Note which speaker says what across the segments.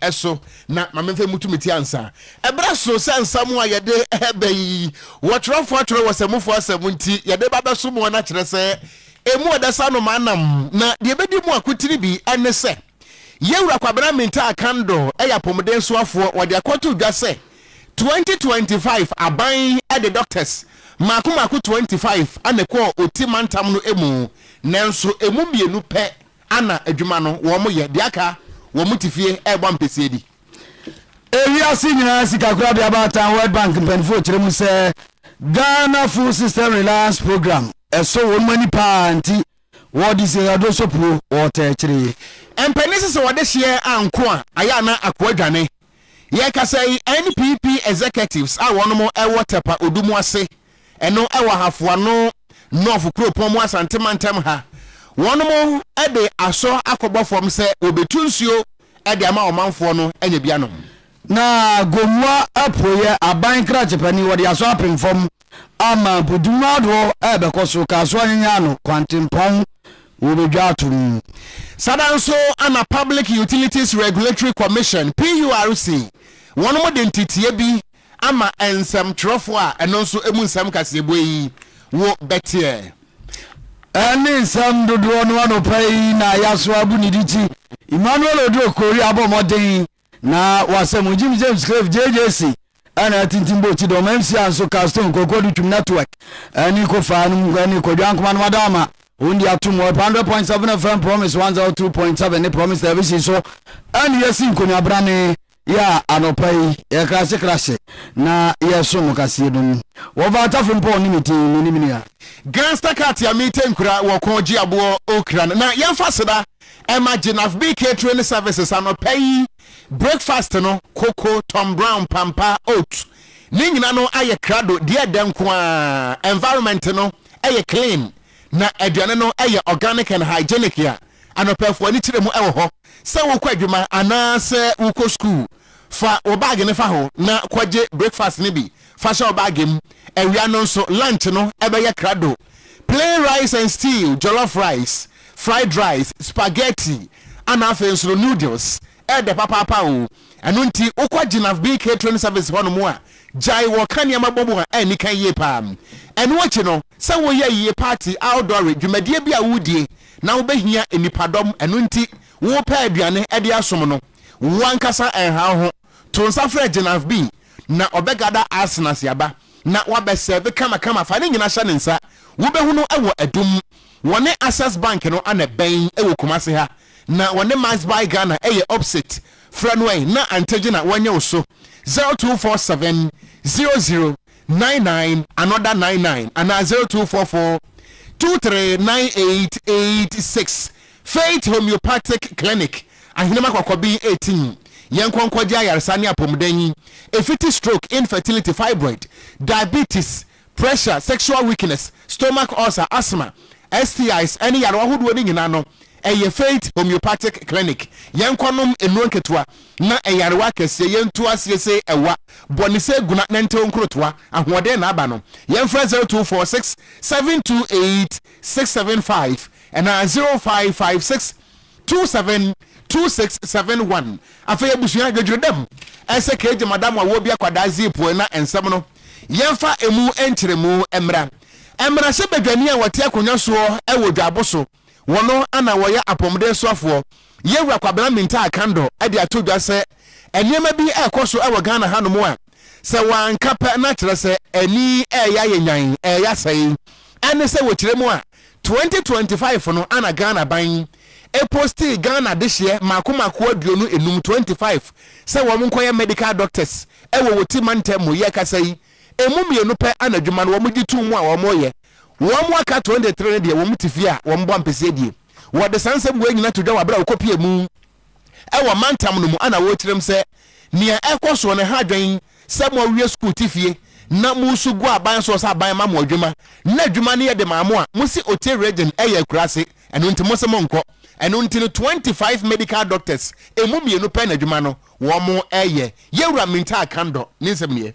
Speaker 1: eso na mamemfe mutumiti ansa ebra so sensamu a yede ebeyi wotrofo wasemufo asemunti yede babeso mo na kire se emu odasa no manam na de bedi mu akutiri bi ene se yewura kwabena minta akando eya pomden soafo wode akoto dwa se 2025 aban at the doctors makumaku 25 aneko otimantam no emu nanso emu mienu pe ana adwuma no wo mo ye de aka wo mutifie ebo mpese di
Speaker 2: ewiase nyina sikakura bia bata World Bank mpanfo kiremu se Ghana Food System Reliance Program eso wo mani pa anti wo di se ado sopro wo ta kire
Speaker 1: empanisi se wo de hie anko a aya na akwadwane ye ka say NPP executives a wono mo ewo tepa odumu ase eno ewo hafo no north kropon mo asantemantam ha wono mo ede aso akobọ fom se obetunsuo ede ama omanfo no anya bia no
Speaker 2: na gomwa apoye aban krachepani wode aso apem fom ama budumado ebekoso kaso anyanya no kwantempon wobedwatum
Speaker 1: sadanso ana Public Utilities Regulatory Commission PURC wono mo de ntitie bi ama ensem trofo a eno nso emu nsem kaseboi wo betie
Speaker 2: eni nsem dodo no anopai na yaso abu niditi Emmanuel Okogyeabour modern na wasem Jim James Cliff JJC ana tintimbo ti do MC anso Caston Kokodu Tum Network ani ko fa nu ani ko dwan kuma no madama ondi atum 100.7 FM Promise 102.7 ni Promise Television so ani yesi ko ni abrane ya anopai ya krashe na yeso mukasi dum Wofa Atta Frimpong ni miti ya
Speaker 1: Gangster cat ya meeting kura Okogyeabour Ocran na yemfaseda imagine of BK training services anopai breakfast no cocoa Tom Brown pampa oat ni nyina no aye krado de dem ko a environment no aye clean na aduane no aye organic and hygienic ya anopefo ani kire mu ewo ho se wo kwadwuma ana se wo ko school fa wo bag ne fa ho na kwaje breakfast ni bi fa sha wo bag mu ewia no so lunch no ebe ye krado plain rice and stew jollof rice fried rice spaghetti and afenso noodles de papa o eno nti okwagyina BK training service ho no mo a jai wo kania mabobo a ni kan ye pa eno wachi no se wo ye party outdoor dwumadie bia wudie na wo behia enipadom eno nti wo pa aduane de asom no wankasa enha ho to nsafre gyina B na obegada arsenal yaba na wabesebe kama fa ne nyina hya ne nsa wo behu no ewo adum wone access bank no ana ben ewo kumase ha na wone mass by Ghana eye opposite friendway na antegina wanye oso 0247 0099 another 99 and 0244 239886 Faith Homeopathic Clinic ahinema kwakobi 18 yenkwankwaje ayarsani apomdanyi efiti stroke infertility fibroid diabetes pressure sexual weakness stomach ulcer asthma STIs any yaro ahodo ni nyina no eye Faith Homeopathic Clinic yenkwanom enwonketwa na eyarewa kese yentu asiese ewa bonise guna nente onkrotwa ahode na aba no yemfra 0246 728 675 and 0556 272671 afa yebusuya gejredem ese keje madam awobi akwada zipo na ensem no yemfa emu enkyeremu emra se bedwani a wate akonya so ewo dwaboso wono ana woya apomde soafo yewura kwabena minta akando ade atodwa se enema bi ekoso ewo Ghana hanomo a se wankapa na kire se ani eya yenyan eya sai ane se wokyeremu a 2025 no ana Ghana ban posti Ghana this year makomako aduonu enum 25 se wo monkoye medical doctors ewo woti mantem ye kasai emu mienu pe anadwuma no wo mudi mu a wo moye wo mo aka 23 de wo mutifia a wo mbo ampese die wo de sansem we nyina todwa wabra wo kopie mu ewo mantam no mu ana wo tirem se nia ekoso ne hadwen se mo wie school tifie na musu gu aban so sa aban ma mo adwuma na adwuma ne ye de maamo a musi ote region eye kurase eno ntimo se monko eno ntino 25 medical doctors emu mienu pe na adwuma no wo mo eye yewura minta akando ne nsem ne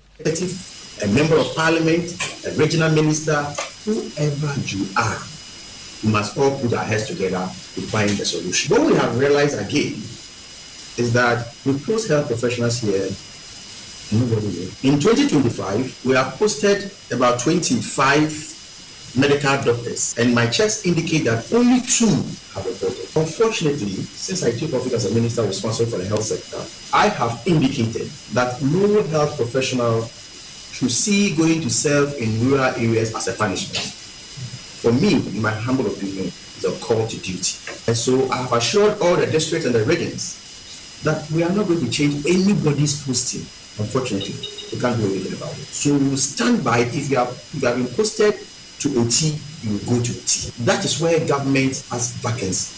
Speaker 3: a member of parliament, a regional minister, whoever you are, we must all put our heads together to find the solution. What we have realized again is that we post health professionals here. Nobody will. In 2025, we have posted about 25 medical doctors, and my checks indicate that only 2 have reported. Unfortunately, since I took office as a minister responsible for the health sector, I have indicated that no health professional should see going to serve in rural areas as a punishment. For me, in my humble opinion, it's a call to duty. And so I have assured all the districts and the regions that we are not going to change anybody's posting. Unfortunately, we can't do anything about it. So we will stand by it. If you have been posted to OT, you will go to OT. That is where government has vacancy.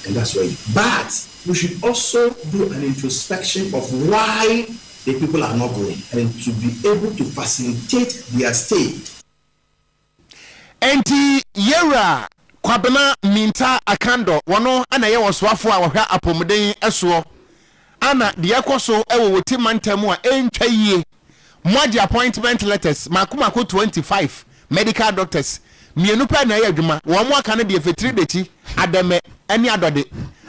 Speaker 3: And that's where but we should also do an introspection of why the people are not going and to be able to facilitate their stay.
Speaker 1: Enti yera kwabena minta akando wano ana ye waswafo a wohwa apomden eso ana de yakoso ewo woti mantamu a entwa yie moadi appointment letters makomako 25 medical doctors mienu pa na ye adwuma wo mo aka ne de fetiri dechi adame eni adode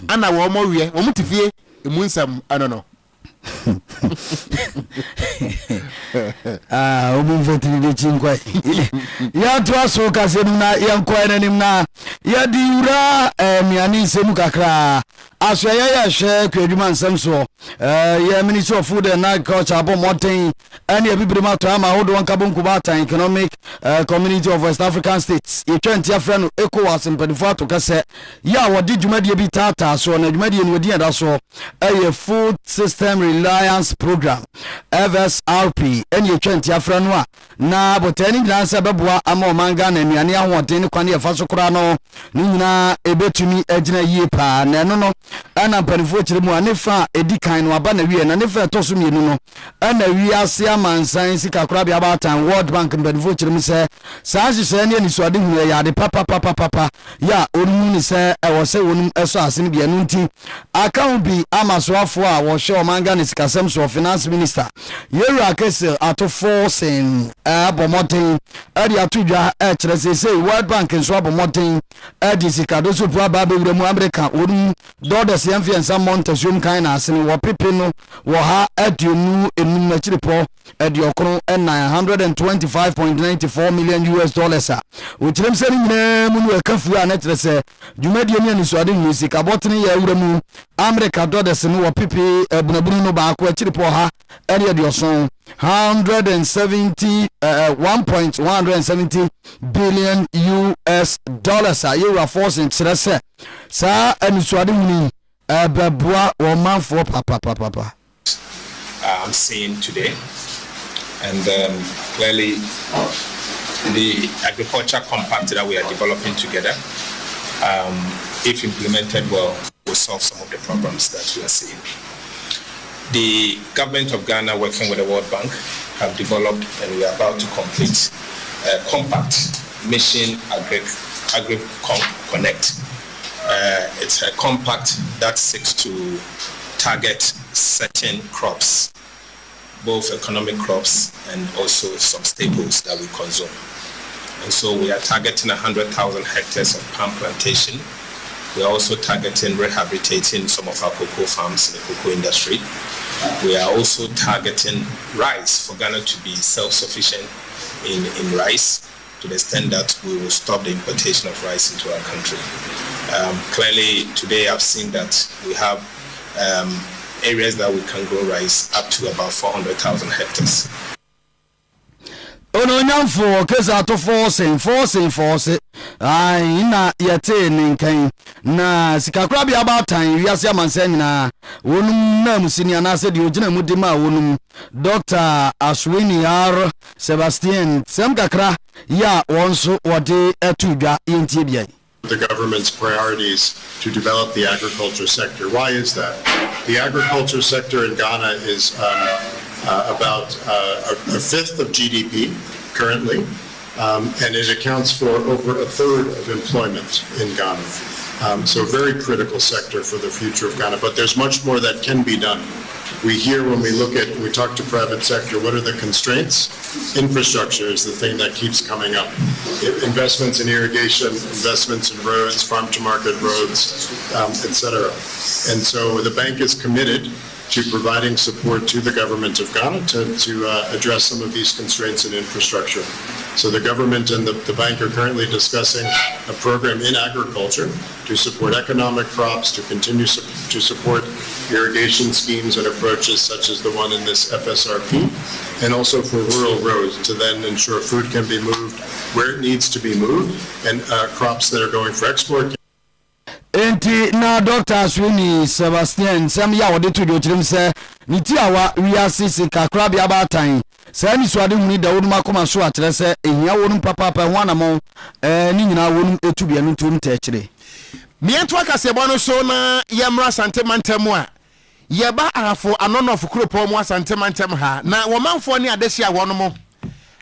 Speaker 1: ana wo mo wie wo mutifie emunsam anono
Speaker 2: obu fetiri dechi nkwa ya to aso kasem na yankwa nanim na ya diura miani semu kakra aso ya hwe kwadwuma nsem so ya ministry of food and agriculture abomoten ani abibirima to ama hodo wanka bonku batan economic community of West African states e 20 afra no ECOWAS mpadifo to kase ya wodi dwumadie bi tata so na dwumadie no wodi ada so food system reliance program FSRP ani 20 afra no a na botani glansa beboa ama omanga na anuane ahoden ne kwane efa so kora no nyina ebetumi agina yie pa na no no ana mpadifo kire mu anefa edikan no aba na wie na nefa to so mienu no ana wi ase amansan sika kora bia batan World Bank mpadifo kire mu se saa hye ne ani so ade hu ya de papa ya onu ni se ewo se wonu eso asene bia no nti account bi amasoafo a wo hwe omanga ne sikasem so finance minister Yera Kesel ato forcing abomoten ade atudwa kire se World Bank nso abomoten ade sikado so pu aba bewura mu America wonu dollars yamfiansa montasium kan na asene wo pepe no wo ha aduonu enum na chiripo ade okron 925.94 million US dollars a wotirem se ni nyina mu no akafu a na kire se dwumadie ni so ade hu sikabotene ya wura mu America dollars no wo pepe bunabunu no ba ko chiripo ha ade ade oson 170 billion US dollars a Yera forcing kire se sa anisuade huni beboa wo manfo papa
Speaker 4: I'm seeing today, and clearly the agriculture compact that we are developing together, if implemented well, will solve some of the problems that we are seeing. The government of Ghana, working with the World Bank, have developed, and we are about to complete, a compact mission Connect. It's a compact that seeks to target certain crops, both economic crops and also some staples that we consume. And so we are targeting 100,000 hectares of palm plantation. We are also targeting rehabilitating some of our cocoa farms in the cocoa industry. We are also targeting rice for Ghana to be self-sufficient in rice, to the extent that we will stop the importation of rice into our country. Clearly, today I've seen that we have areas that we can grow rice up to about 400,000 hectares.
Speaker 2: Ono nyamfo kesa to force na yete ninkan na sikakura bia batan wiase amansa nyina wonum na musini anase de ogina mudima wonum Dr. Ashwini R Sebastian Semkakra ya wonso wode etudwa yentie bia.
Speaker 5: The government's priorities to develop the agriculture sector. Why is that? The agriculture sector in Ghana is about a fifth of GDP currently, and it accounts for over a third of employment in Ghana. So a very critical sector for the future of Ghana, but there's much more that can be done. We hear when we talk to private sector, what are the constraints? Infrastructure is the thing that keeps coming up. Investments in irrigation, investments in roads, farm-to-market roads, etc. And so the bank is committed to providing support to the government of Ghana to address some of these constraints in infrastructure. So the government and the bank are currently discussing a program in agriculture to support economic crops, to continue to support irrigation schemes and approaches such as the one in this FSRP, and also for rural roads to then ensure food can be moved where it needs to be moved, and crops that are going for export.
Speaker 2: Enti na Dr. Sweeney Sebastian Sam ya wode to do chirim se niti awa wiase kakra bia ba tan se ni so ade huni da wonu makoma so akyere se ehia wonu papa pa ho anamo ni nyina wonu etubia no ntum ta akyere
Speaker 1: miento akase bo no so na yemra santemantem a yeba ahafo anonof kropo mu asantemantem ha na womanfo ne adehia wono mo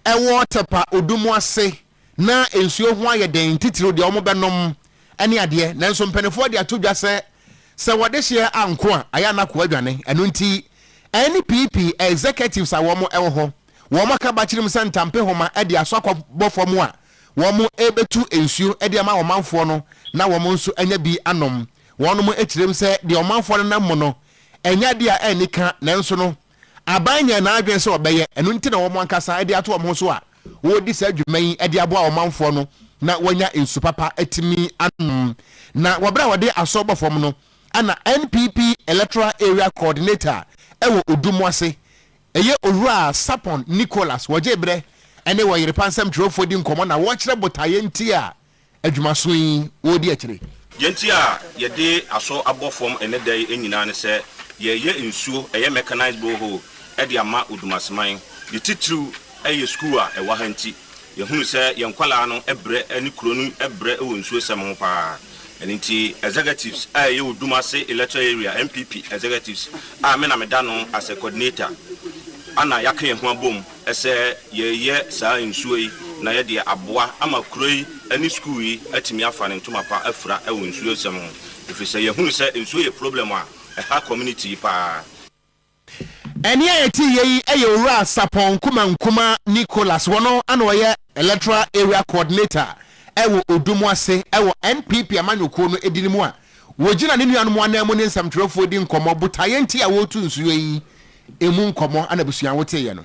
Speaker 1: ewo tepa odumu ase na ensuo ho ayeden titiro de omo benom ani ade nanso mpanefo de atodwa se wode hye anko a aya na ko adwane eno nti NPP executives a womo ewo ho womo ka ba kirim se ntampe homa e de asokwa bofom a womo ebetu ensuo e de ma womanfo no na womo nso anya bi anom wonom ekirem se de womanfo no na mo no enya de a enika nanso no abanya na adwen se obeye eno nti na womo ankasa e de ato womo so a wo di sa adwuman e de abo a womanfo no na wanya ensu papa etimi anom na wabra wode asobo fom no ana NPP electoral area coordinator ewo odumwase eye owura Sapon Nicholas wojebre ene Oyerepa nsam trofo di nkomo na wo kire botaye nti a adwumaso yi wodi akire
Speaker 6: yenti a yede aso abofom ene dai enyina ne se ye ensuo eye mechanized borehole e de ama odumaseman de titru eye school a ewa hanti yehunu se yenkwala no ebre ani kuro no ebre ewo nsuo sem ho pa enti executives ye odumase electoral area MPP executives me na medano as a coordinator ana yake ho abom ese ye saa nsuo yi na ye de aboa ama kuro yi ani school yi atimi afa ne ntoma pa afra ewo nsuo sem ho efise yehunu se nsuo ye problem a ha community pa
Speaker 1: eni ayeti yi eye owura Sapon Nkuma Nicholas wono ana oye electoral area coordinator ewo odumwase ewo NPP amanyoko no edinimu a wogina ne nuanu anam ne nsamtrofo di nkomo botaye nti a wotu nsuo yi emu nkomo anabusuan wote ye no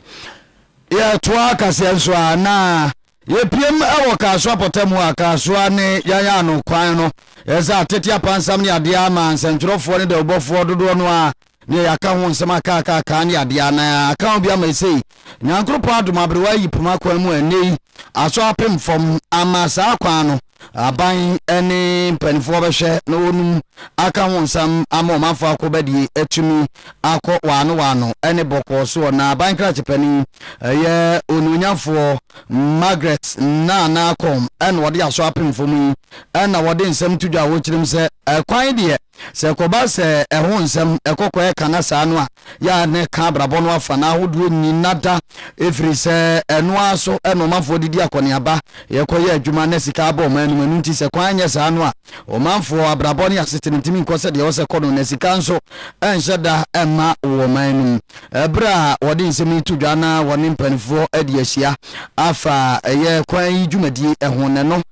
Speaker 2: ya toa kase nso ana ye piem ewo kaso apotamu akaso ne yaya no kwan no eza atete apansam ne ade ama nsamtrofo ne de obofo dodo no a ne yaka ho nsema ka ne ade ana aka obi ama sei nyankropo adoma brewa yi puma kwan mu anei aso apem from amasa kwan no aban ene mpanifo behwe na wonum aka ho nsam ama omafo akobadie etumi akọ wano ene boko so na aban krachepani ye onunyafo Margaret na akom ene wode aso apem from ene wode nsam tudwa wo kirim se kwan de se koba se ho nsam ekokọ e kana sa no a ya ne ka brabo no afa na hodo nyinada efiri se eno aso ene omafo didi akone aba ye koye adwuma na sika aba omanu nti se kwan nya sa no a omafo abrabo ne asete ntimi nkose de wo se kono na sika nso enhyeda ema wo manu ebra wode nsemi tudwa na wone mpanifo ade ahia afa ye kwan yi dwumadi ehone no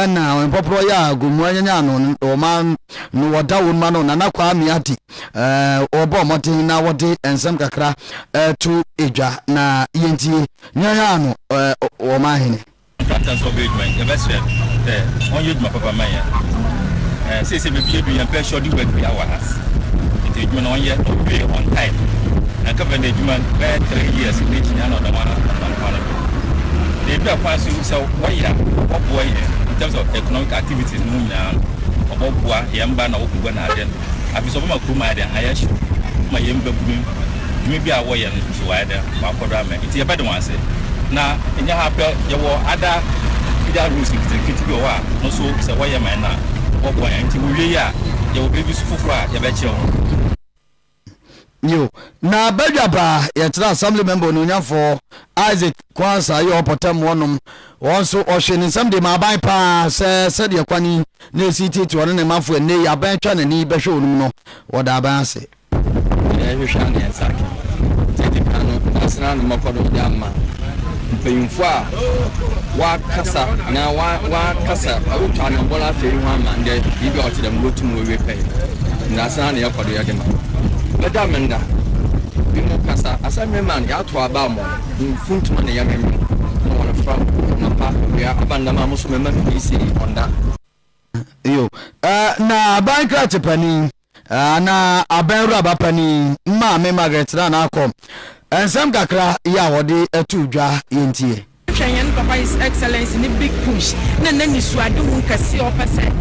Speaker 2: na onpopro ya gomu anya no o man no woda wo ma no na kwa miati obo motin na wode ensem kakra to edwa na yenti nyanya no o ma hene
Speaker 7: contractors of government the best on you my papa man say be be you pay sure the work we hours it you know yet to pay on time and cover the human by 3 years in each and another one they be pass you so why ya what boy in terms of economic activities no na obobua yamba na okugwa na ade afiso ma kuma ade ayashi ma yemba bumi dumi bi a wo ye no so ade ma kodo ama iti ebe de wanse na enya hape ye wo ada ida rules kiti bi wa no so se wo ye man na obobua nti wo ya ye wo bebi sufufura ye be che
Speaker 2: yo na badwaba yetra assembly member no nyafo Isaac Kwansa yo potam wonum wonso ohwene nsam de ma ban pa se de kwani na city to ne mafo ne ya ban twa na ni behwe onum no woda ban ase
Speaker 8: hwehwa ne nsake tete kanu asena no makodo de amma mpanyimfo a wakasa na wakasa awutwa na bola feri ho ama nde bibi ɔte dem lotum wewe pɛ na asena ne yakodo ya de ma beda menda bi mo kasa asame man ya to aba mo mfuntuma ne ya memme no wona fra na pa ya abanda ma muso memma isi onda
Speaker 2: yo na bankra chepani na abenru abapani ma me Margaret na akom ensem kakra ya wode atudwa yentie
Speaker 9: Kenyan Papa His Excellency ni big push na nani suade hu kase opese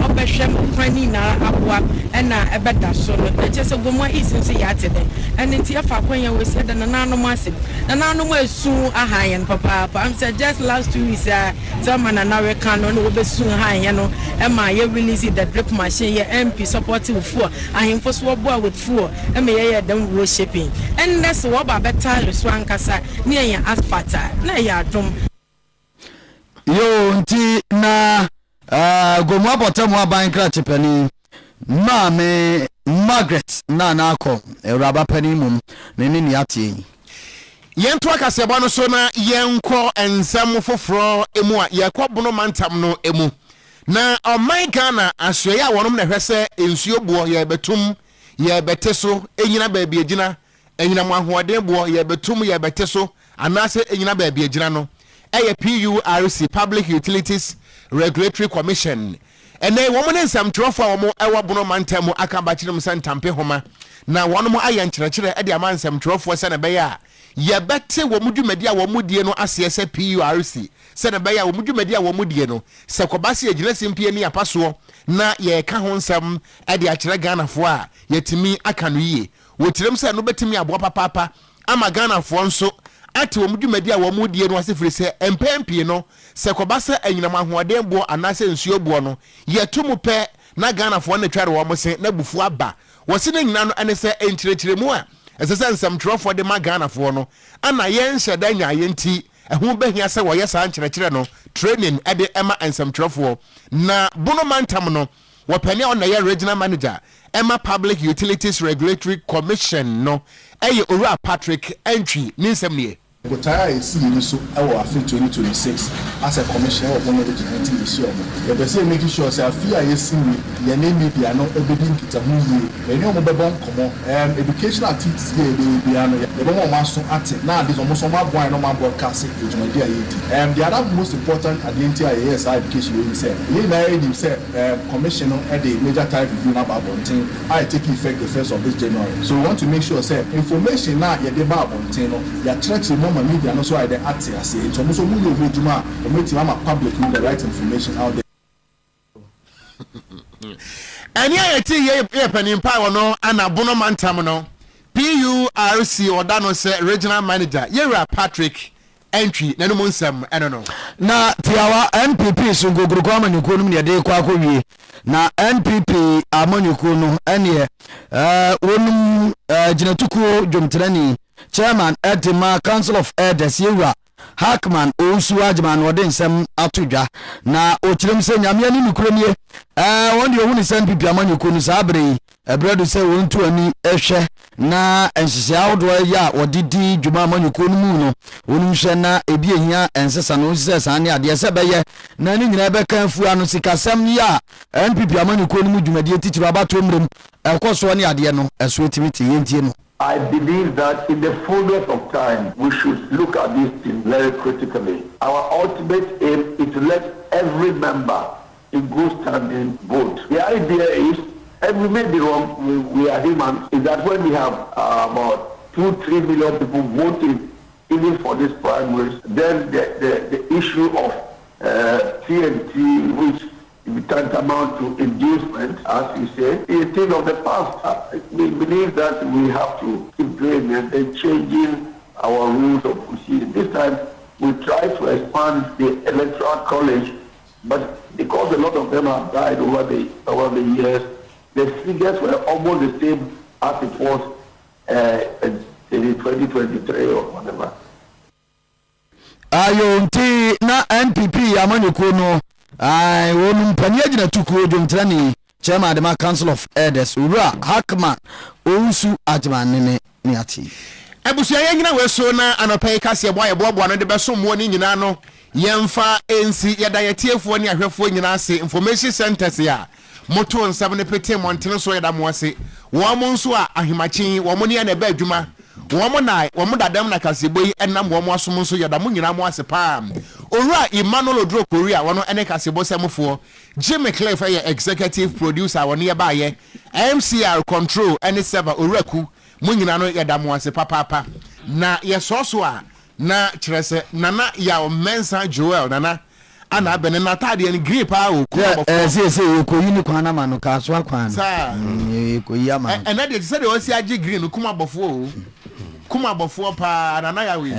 Speaker 9: obehwem kwani na aboa na ebeda so no ejese gomwa isinse yate den enti afa kwanya we said na nanom asem na nanom asu ahayen papa am said just last 2 weeks someone na we can no we besu ahayen no e ma ye release the drip machine ye MP supporting fuel ahemfo so boa with fuel e me ye dem wo shipping and that's what ba better so ankasa ne ya asphalt na ya dum
Speaker 2: yo nti na gomwa bottom wa bankra chepani ma me Margaret na akom raba pani mum ne ni atie
Speaker 1: yento akasebo no so na yenko ensam foforo emu a yakobono mantam no emu na oman Ghana asoye a wonom na hwese ensuo buo ye betum ye beteso enyina baabi agina enyina mo ahoɔden buo ye betum ye beteso anase enyina baabi agina no eye PURC Public Utilities Regulatory Commission ene womo ne nsam trofo a womo ewa bono mantam akamba kyerem santampe homa na wonom aye nkyerɛkyerɛ ede ama nsam trofo se na beya ye bete womo dwumadi a womo die no ase se PURC se na beya womo dwumadi a womo die no se kobase agina simpie ni apaso na ye ka ho nsam ede akyerɛ Ghana fo a yetimi aka no yie wotirem se no betimi aboa papa ama Ghana fo nso ati wo mudwumadi a wo mudie no asefiri se empempie no se kobasa anyinam ahoɔden bo anase nsuo bo no yetumu pɛ na Ghana fo na tware wo mo se na bufu aba wo se na nyina no ane se enkyerɛkyerɛ mu a ɛsɛ nsɛm trofo de ma Ghana fo no ana yɛn hyɛda nya yɛnti ɛho behia se wo yɛ saa nkyerɛkyerɛ no training ede ema nsɛm trofo na bono mantam no wo pani on na yɛ regional manager Emma Public Utilities Regulatory Commission no eye Owura Patrick entry ni nsɛm nie
Speaker 10: Gotaya is so our 2026 as a commissioner of one of the genetic issue. The person making sure say fear is seen your name may be no everything kita hu we no mobile komo educational activities be ano the one man so at now this almost my boy no man broadcast it my dear the other most important at the entire years education we say we na you say commission at the major type review about thing I take effect the 1st of this January. So we want to make sure say information now you dey about thing no your church media no so I the acting as it almost so move ejuma o meeting am public with the right information out there.
Speaker 1: Ani ayeti ye panimpa wono ana bono mantam no PURC odano se regional manager Oyerepa Patrick entry na no nsam eno no
Speaker 2: na tiawa NPP so gogoro kwa maniko no ne de kwa akɔwie na NPP amanyiko no ene wonum ginatuku dwomtrani Chairman Edema Council of Elders Yewa Hackman Osu Ajman wode nsem atodwa na okirem se nyame ani nukromie wonde ohunu send pipi amanyuko no sabre ebredo se wontu ani ehwe na enhyehyɛ ahodoɔ ya wodidi dwuma amanyuko no mu no wonum hwɛ na ebi ehia ensesa no sɛ sane ade sɛ bɛyɛ na ni nyina bɛka afu ano sikasɛm ya NPP amanyuko no mu dwumadie titiro abato mrem ɛkɔso ne ade no ɛso timiti yentie no.
Speaker 11: I believe that in the fullness of time, we should look at this thing very critically. Our ultimate aim is to let every member in good standing vote. The idea is, and we may be wrong, we are humans, is that when we have about 2-3 million people voting even for these primaries, then the issue of TNT, which tantamount to inducement, as you say, is a thing of the past. We believe that we have to implement and changing our rules of procedure. This time, we try to expand the electoral college, but because a lot of them have died over the years, the figures were almost the same as it was in 2023 or whatever.
Speaker 2: Ayonti na NPP amanyuko no wonum pania gina tuku dwomtrani chairman adema council of elders owura Hackman Owusu Adjumane ne ati
Speaker 1: Ebusia yengina weso na anopai kase boa no de beso mo ni nyina no yemfa ensi yeda yetiefo ni ahwefo nyina ase information centers ya moto nsam ne pete montene so yeda mo ase wo mo nso a ahimachin wo mo ne na ba adwuma wo mo dadam na kase boyi enam wo mo asom nso yeda mo nyina mo ase pa owura Emmanuel Odro Korea wono ene kase bo semfo Jimmy Cliff ye executive producer wono ye ba ye MCR control ene server owuraku mo nyina no yeda mo ase papa na ye soso a na kyerese nana ya mensa Joel nana ana bene na tade en grip a o ko
Speaker 2: se ko yini kwana ma no ka so akwan
Speaker 1: sa
Speaker 2: ko yi ama
Speaker 1: na de se de o si agi green kuma bofo pa nana ya we